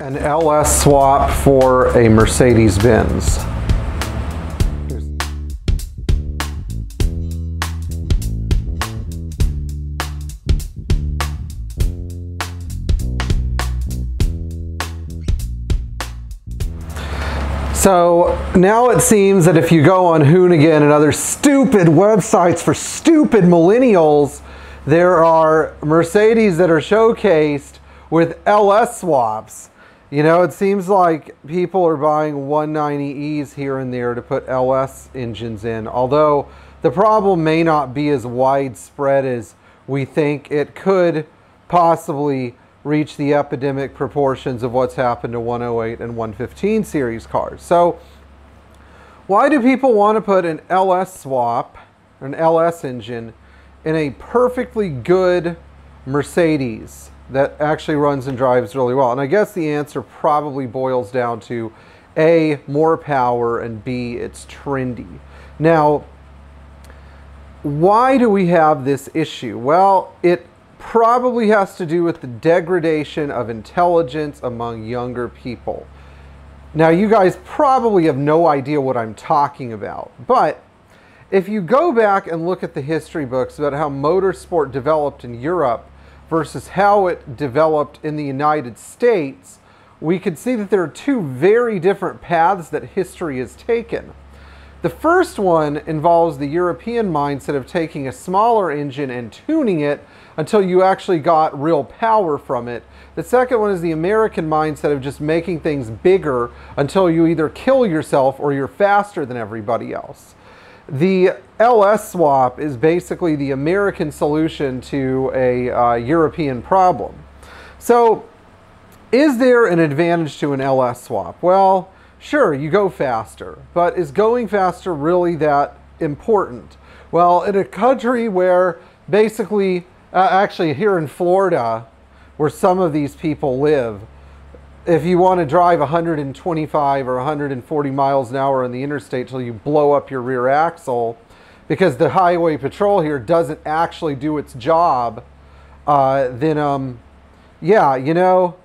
An LS swap for a Mercedes Benz. So now it seems that if you go on Hoonigan and other stupid websites for stupid millennials, there are Mercedes that are showcased with LS swaps. You know, it seems like people are buying 190Es here and there to put LS engines in, although the problem may not be as widespread as we think. It could possibly reach the epidemic proportions of what's happened to 108 and 115 series cars. So why do people want to put an LS swap, an LS engine, in a perfectly good Mercedes that actually runs and drives really well? And I guess the answer probably boils down to A, more power, and B, it's trendy. Now, why do we have this issue? Well, it probably has to do with the degradation of intelligence among younger people. Now, you guys probably have no idea what I'm talking about, but if you go back and look at the history books about how motorsport developed in Europe versus how it developed in the United States, we could see that there are two very different paths that history has taken. The first one involves the European mindset of taking a smaller engine and tuning it until you actually got real power from it. The second one is the American mindset of just making things bigger until you either kill yourself or you're faster than everybody else. The LS swap is basically the American solution to a European problem. So, is there an advantage to an LS swap? Well, sure, you go faster, but is going faster really that important? Well, in a country where basically, actually here in Florida, where some of these people live, if you want to drive 125 or 140 miles an hour on the interstate till you blow up your rear axle, because the highway patrol here doesn't actually do its job, then yeah, you know,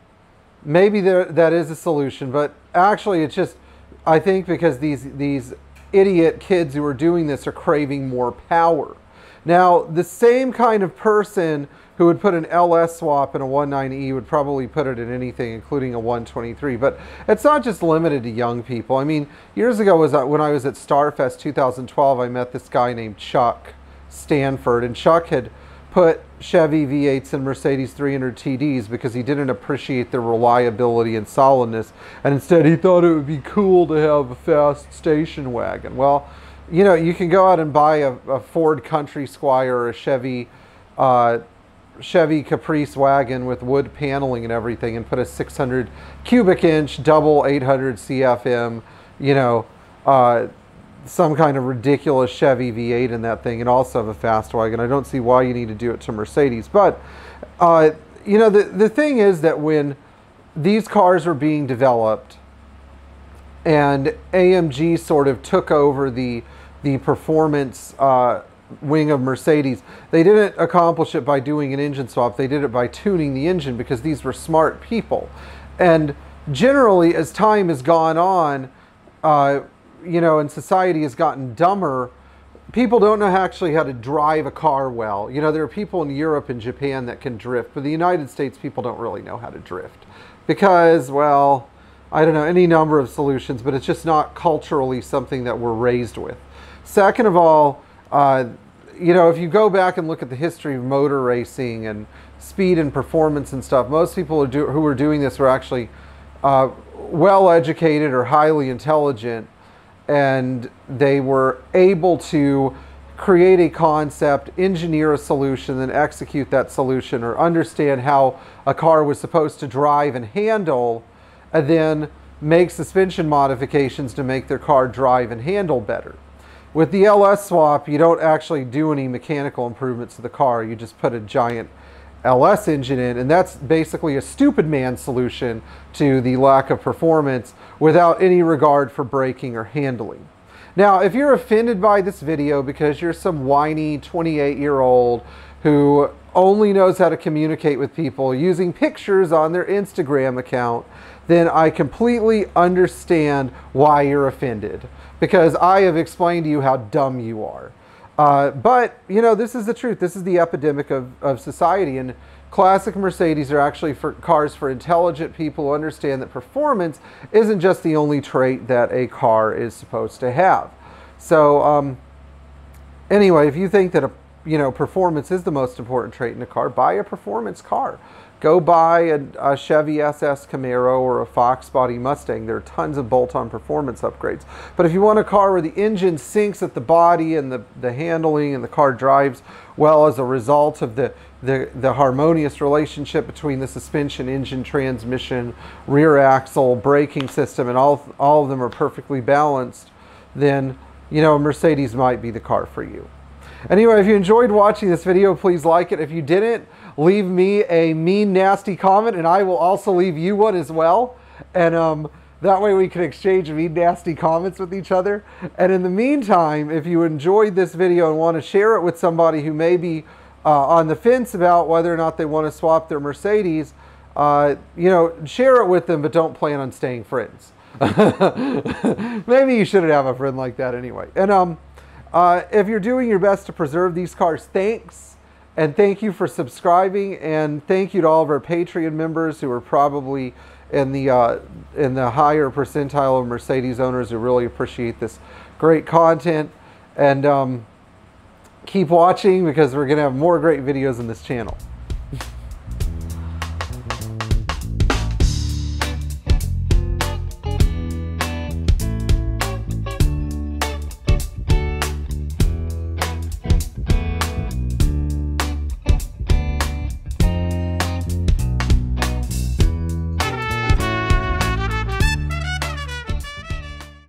maybe that is a solution. But actually it's just, I think because these idiot kids who are doing this are craving more power. Now, the same kind of person who would put an LS swap in a 190E would probably put it in anything, including a 123. But it's not just limited to young people. I mean, years ago when I was at Starfest 2012, I met this guy named Chuck Stanford, and Chuck had put Chevy V8s and Mercedes 300 TDs because he didn't appreciate their reliability and solidness, and instead he thought it would be cool to have a fast station wagon. Well, you know, you can go out and buy a Ford Country Squire or a Chevy Caprice wagon with wood paneling and everything and put a 600 cubic inch double 800 CFM, you know, some kind of ridiculous Chevy V8 in that thing and also have a fast wagon. I don't see why you need to do it to Mercedes. But, you know, the thing is that when these cars were being developed and AMG sort of took over the performance wing of Mercedes, they didn't accomplish it by doing an engine swap. They did it by tuning the engine because these were smart people. And generally, as time has gone on, you know, and society has gotten dumber, people don't know actually how to drive a car well. You know, there are people in Europe and Japan that can drift, but the United States people don't really know how to drift because, well, I don't know, any number of solutions, but it's just not culturally something that we're raised with. Second of all, you know, if you go back and look at the history of motor racing and speed and performance and stuff, most people who are doing this were actually well-educated or highly intelligent, and they were able to create a concept, engineer a solution, then execute that solution, or understand how a car was supposed to drive and handle, and then make suspension modifications to make their car drive and handle better. With the LS swap, you don't actually do any mechanical improvements to the car. You just put a giant LS engine in, and that's basically a stupid man solution to the lack of performance without any regard for braking or handling. Now, if you're offended by this video because you're some whiny 28-year-old who only knows how to communicate with people using pictures on their Instagram account, then I completely understand why you're offended, because I have explained to you how dumb you are. But, you know, this is the truth. This is the epidemic of society. And classic Mercedes are actually cars for intelligent people who understand that performance isn't just the only trait that a car is supposed to have. So, anyway, if you think that performance is the most important trait in a car, buy a performance car. Go buy a Chevy SS Camaro or a Fox Body Mustang. There are tons of bolt-on performance upgrades. But if you want a car where the engine sinks at the body and the handling and the car drives well as a result of the harmonious relationship between the suspension, engine, transmission, rear axle, braking system, and all of them are perfectly balanced, then, you know, Mercedes might be the car for you. Anyway, if you enjoyed watching this video, please like it. If you didn't, leave me a mean, nasty comment, and I will also leave you one as well. And that way we can exchange mean, nasty comments with each other. And in the meantime, if you enjoyed this video and want to share it with somebody who may be on the fence about whether or not they want to swap their Mercedes, you know, share it with them, but don't plan on staying friends. Maybe you shouldn't have a friend like that anyway. And if you're doing your best to preserve these cars, thanks. And thank you for subscribing, and thank you to all of our Patreon members who are probably in the higher percentile of Mercedes owners who really appreciate this great content. And keep watching, because we're going to have more great videos on this channel.